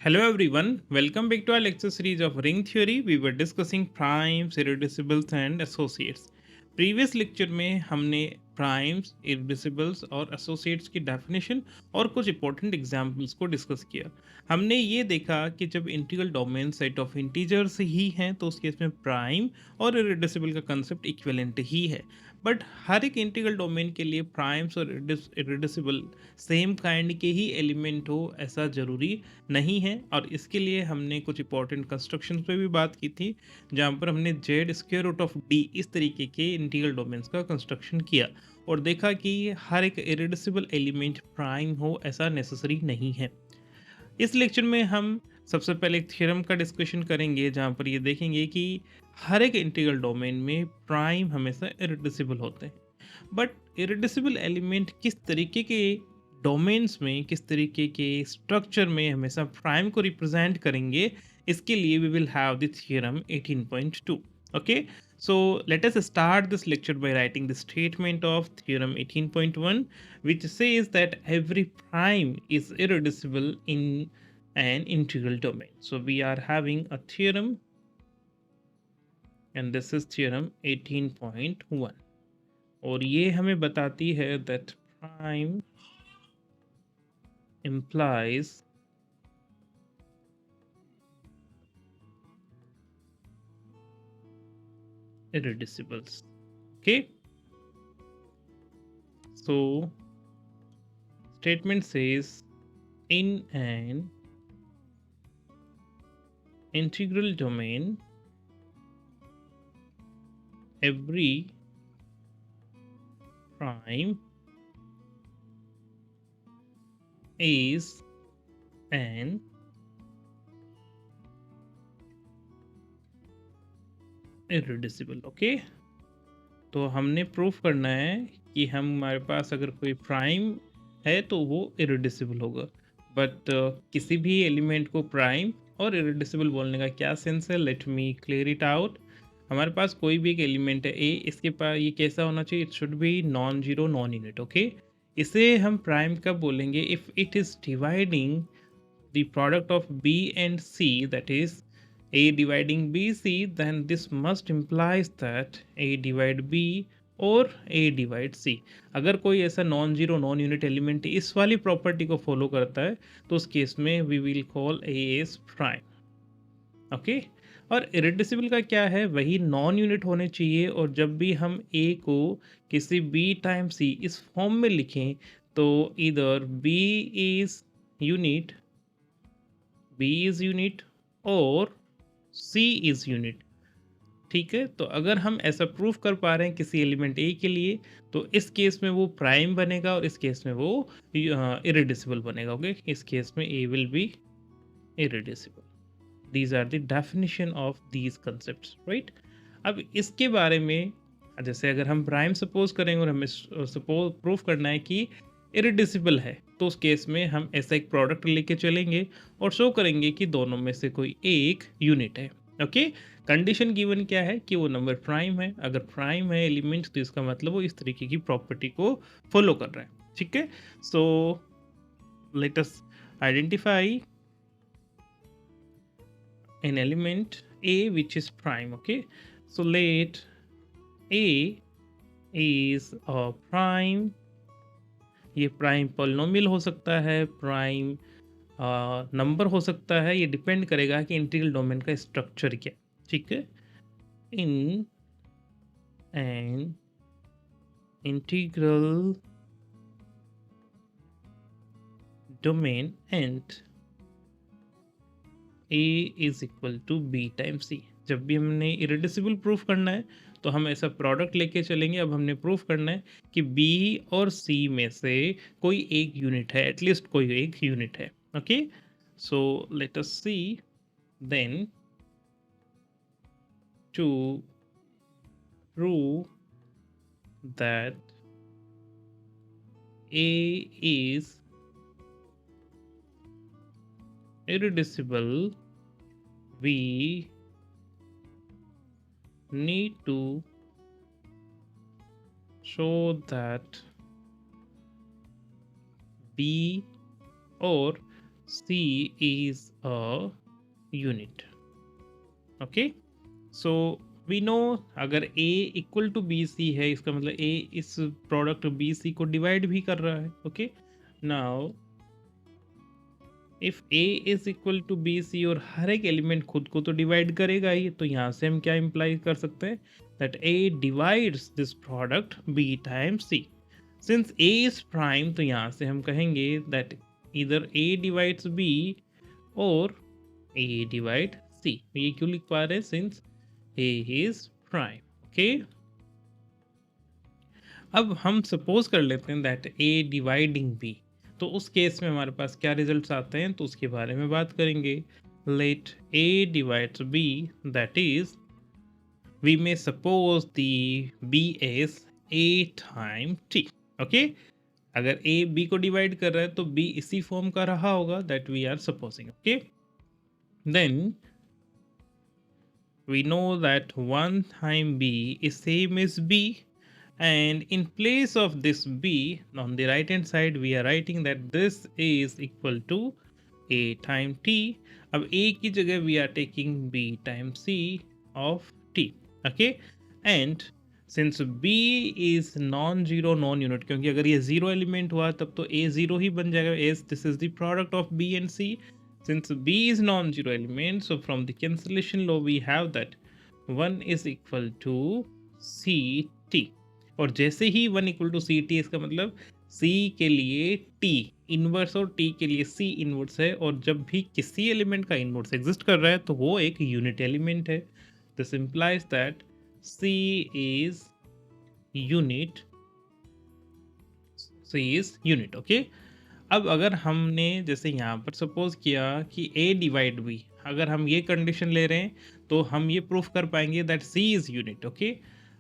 Hello everyone, welcome back to our lecture series of ring theory. We were discussing primes, irreducibles and associates. Previous lecture में हमने primes, इरेड्यूसिबल्स और associates की definition और कुछ important examples को discuss किया। हमने ये देखा कि जब integral domain set of integers ही हैं तो उस केस में प्राइम और इरेड्यूसिबल का कंसेप्ट इक्विवेलेंट ही है। बट हर एक इंटीग्रल डोमेन के लिए प्राइम्स और इरेड्यूसिबल सेम काइंड के ही एलिमेंट हो ऐसा ज़रूरी नहीं है, और इसके लिए हमने कुछ इंपॉर्टेंट कंस्ट्रक्शंस पे भी बात की थी, जहाँ पर हमने Z square root of D इस तरीके के इंटीग्रल डोमेन्स का कंस्ट्रक्शन किया और देखा कि हर एक इरेड्यूसिबल एलिमेंट प्राइम हो ऐसा नेसेसरी नहीं है। इस लेक्चर में हम सबसे पहले एक थ्योरम का डिस्कशन करेंगे, जहाँ पर ये देखेंगे कि हर एक इंटीग्रल डोमेन में प्राइम हमेशा इरेड्यूसिबल होते हैं। बट इरेड्यूसिबल एलिमेंट किस तरीके के डोमेन्स में, किस तरीके के स्ट्रक्चर में हमेशा प्राइम को रिप्रेजेंट करेंगे, इसके लिए we will have the theorem 18.2. Okay, so let us start this lecture by writing the statement of theorem 18.1, which says that every prime is irreducible in an integral domain. So we are having a theorem and this is theorem 18.1 और ये हमें बताती है that prime implies irreducibles. Okay, so statement says in an integral domain every prime is an irreducible. Okay, तो हमने proof करना है कि हमारे पास अगर कोई प्राइम है तो वो इरेड्यूसिबल होगा। बट किसी भी एलिमेंट को प्राइम और इरेड्यूसिबल बोलने का क्या सेंस है, let me clear it out. हमारे पास कोई भी एक एलिमेंट है ए, इसके पास ये कैसा होना चाहिए, it should be non zero non unit. Okay, इसे हम प्राइम कब बोलेंगे, if it is dividing the product of B and C, that is A dividing BC, then this must implies that A divide B और A divide C। अगर कोई ऐसा non zero non unit element इस वाली property को follow करता है तो उस केस में we will call A as prime. Okay, और इरेड्यूसिबल का क्या है, वही नॉन यूनिट होने चाहिए, और जब भी हम A को किसी B टाइम C इस फॉर्म में लिखें तो इधर B is unit, B is unit और C इज यूनिट। ठीक है, तो अगर हम ऐसा प्रूफ कर पा रहे हैं किसी एलिमेंट A के लिए तो इस केस में वो प्राइम बनेगा और इस केस में वो इरेड्यूसिबल बनेगा। ओके, इस केस में A will be irreducible. These are the definition of these concepts, right. अब इसके बारे में जैसे अगर हम प्राइम सपोज करेंगे और हमें सपोज प्रूफ करना है कि इरेड्यूसिबल है, तो उस केस में हम ऐसा एक प्रोडक्ट लेके चलेंगे और शो करेंगे कि दोनों में से कोई एक यूनिट है। ओके, कंडीशन गिवन क्या है कि वो नंबर प्राइम है। अगर प्राइम है एलिमेंट तो इसका मतलब वो इस तरीके की प्रॉपर्टी को फॉलो कर रहा है। ठीक है, सो let us identify an element A which is prime. Okay, so let A is a prime। ये प्राइम पॉलिनोमियल हो सकता है, प्राइम नंबर हो सकता है, ये डिपेंड करेगा कि इंटीग्रल डोमेन का स्ट्रक्चर क्या। ठीक है, in an integral domain and A is equal to b time c. जब भी हमने इरेड्यूसिबल प्रूफ करना है तो हम ऐसा प्रोडक्ट लेके चलेंगे। अब हमने प्रूफ करना है कि B और C में से कोई एक यूनिट है, एटलीस्ट कोई एक यूनिट है। Okay, so let us see then to prove that A is irreducible, we need to show that B और C is a unit. Okay, so we know अगर A equal to B C है, इसका मतलब A इस product B C को divide भी कर रहा है. Okay, now if A is equal to B C और हर एक एलिमेंट खुद को तो डिवाइड करेगा ही, तो यहाँ से हम क्या इम्प्लाई कर सकते हैं that A divides this product B times C. Since A is prime, तो यहाँ से हम कहेंगे दैट इधर A डिवाइड्स B और A डिवाइड C. ये क्यों लिख पा रहे हैं? Since A is prime. Okay, अब हम सपोज कर लेते हैं दैट A डिवाइडिंग B. तो उस केस में हमारे पास क्या रिजल्ट्स आते हैं, तो उसके बारे में बात करेंगे. Let A divides B, that is we may suppose the B is A time T. Okay, अगर A B को डिवाइड कर रहा है तो B इसी फॉर्म का रहा होगा that we are supposing. Okay, then we know that 1 time B is same as B, and in place of this B on the right hand side we are writing that this is equal to A time T. अब A की जगह we are taking B times C of T. okay, and since B is non-zero non-unit, क्योंकि अगर ये zero element हुआ तब तो A zero ही बन जाएगा, as this is the product of B and C. Since B is non-zero element, so from the cancellation law we have that 1 is equal to CT. और जैसे ही 1 equal to CT, इसका मतलब C के लिए T inverse और T के लिए C inverse है, और जब भी किसी एलिमेंट का इनवर्स एग्जिस्ट कर रहा है तो वो एक यूनिट एलिमेंट है. This implies that C is unit. C is unit. Okay, अब अगर हमने जैसे यहाँ पर सपोज किया कि A डिवाइड B, अगर हम ये कंडीशन ले रहे हैं तो हम ये प्रूफ कर पाएंगे that C is unit. Okay,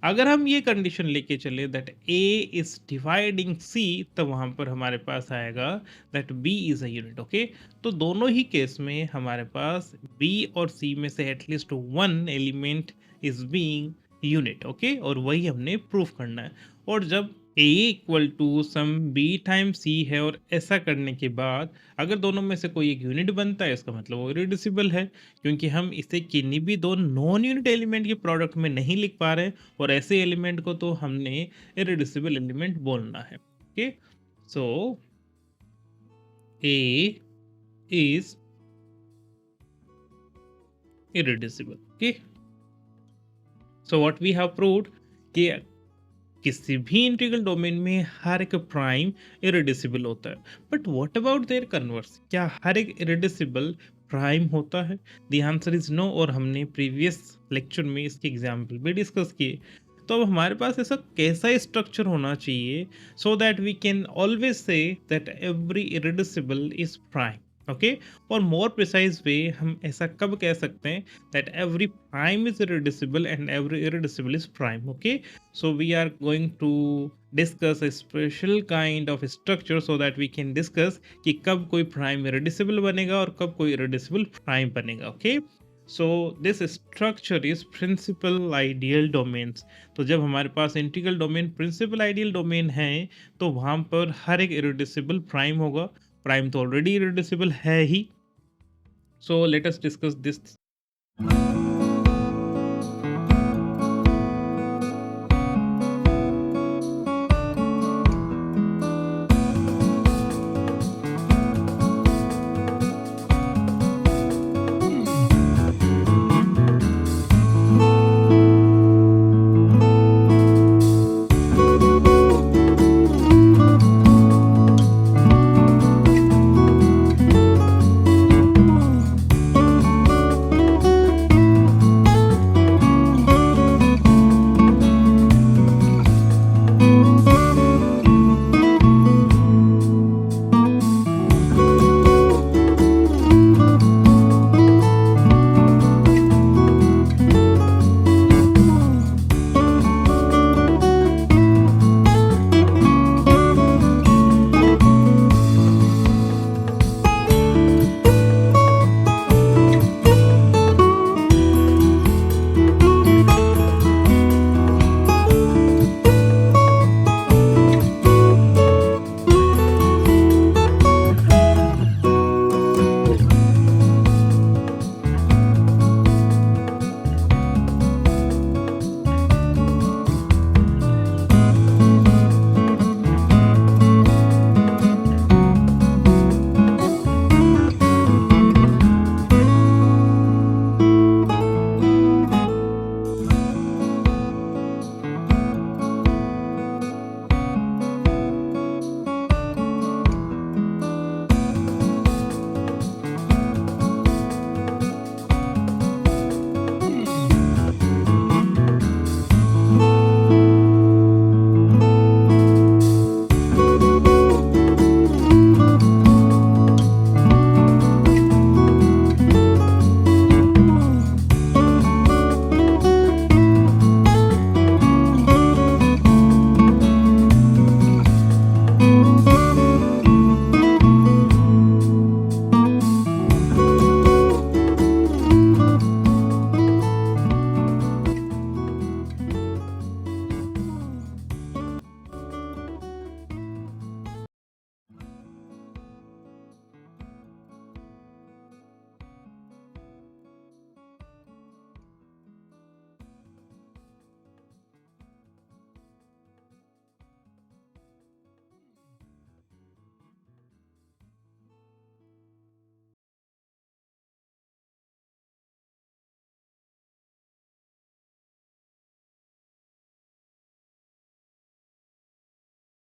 अगर हम ये कंडीशन लेके चले that A is dividing C, तो वहाँ पर हमारे पास आएगा that B is a unit. Okay, तो दोनों ही केस में हमारे पास B और C में से at least one element is being unit. Okay, और वही हमने प्रूफ करना है. और जब A equal to some B time C है, और ऐसा करने के बाद अगर दोनों में से कोई एक यूनिट बनता है, इसका मतलब वो इरेड्यूसिबल है, क्योंकि हम इसे किन्हीं भी दो नॉन यूनिट एलिमेंट के प्रोडक्ट में नहीं लिख पा रहे हैं, और ऐसे एलिमेंट को तो हमने इरेड्यूसिबल एलिमेंट बोलना है. Okay, so A is irreducible. Okay, so what we have proved कि किसी भी इंटीग्रल डोमेन में हर एक प्राइम इरेड्यूसिबल होता है. But what about their converse, क्या हर एक इरेड्यूसिबल प्राइम होता है? द आंसर इज नो, और हमने प्रीवियस लेक्चर में इसके एग्जाम्पल भी डिस्कस किए. तो अब हमारे पास ऐसा कैसा स्ट्रक्चर होना चाहिए so that we can always say that every irreducible is prime. Okay, और मोर प्रिसाइज वे हम ऐसा कब कह सकते हैं that every prime is irreducible and every irreducible is prime. Okay, so we are going to discuss a special kind of structure so that we can discuss कि कब कोई प्राइम इरेड्यूसिबल बनेगा और कब कोई इरेड्यूसिबल प्राइम बनेगा. Okay, so this structure is principal ideal domains. तो जब हमारे पास integral domain principal ideal domain है तो वहाँ पर हर एक इरेड्यूसिबल प्राइम होगा. प्राइम तो ऑलरेडी इरेड्यूसिबल है ही. So let us discuss this.